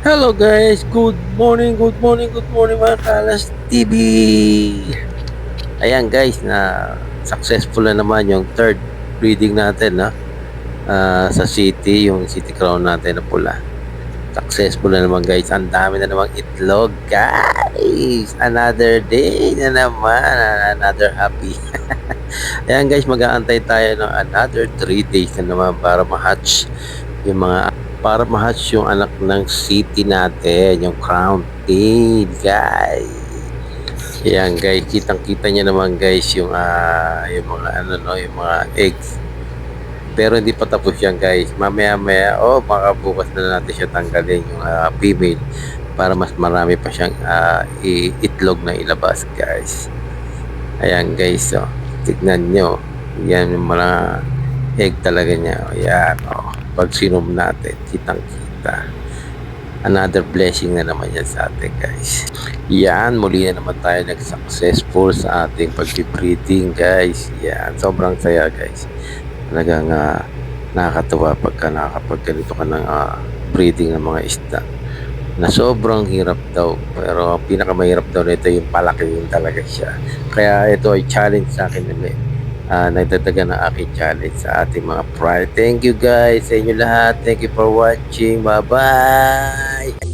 Hello guys, good morning, good morning mga Kalas TV. Ayan guys, na successful na naman yung third breeding natin, no? Sa city, yung city crown natin na pula. Successful na naman guys, ang dami na namang itlog guys. Another day na naman, another happy. Ayan guys, mag-aantay tayo ng another 3 days na naman para ma-hatch yung anak ng city natin, yung crown tail guys. Ayan guys, kitang-kita niya naman guys yung mga ano no, yung mga eggs. Pero hindi pa tapos yan guys. Mamaya-maya, baka bukas na natin siya tanggalin yung female para mas marami pa siyang itlog na ilabas guys. Ayan guys, tignan nyo. Yan yung mga egg talaga niya. Ayan, pag sinom natin, kitang-kita. Another blessing na naman yan sa atin guys. Yan, muli na naman tayo nag-successful sa ating pag-breeding guys. Yan, sobrang saya guys. Talagang nakakatuwa pagka nakakapagganito ka ng breeding ng mga isda na sobrang hirap daw, pero ang pinakamahirap daw nito yung palakihin talaga siya. Kaya ito ay challenge sa akin ulit. Nagdadagan ng aking challenge sa ating mga pride. Thank you guys sa inyo lahat. Thank you for watching. Bye bye.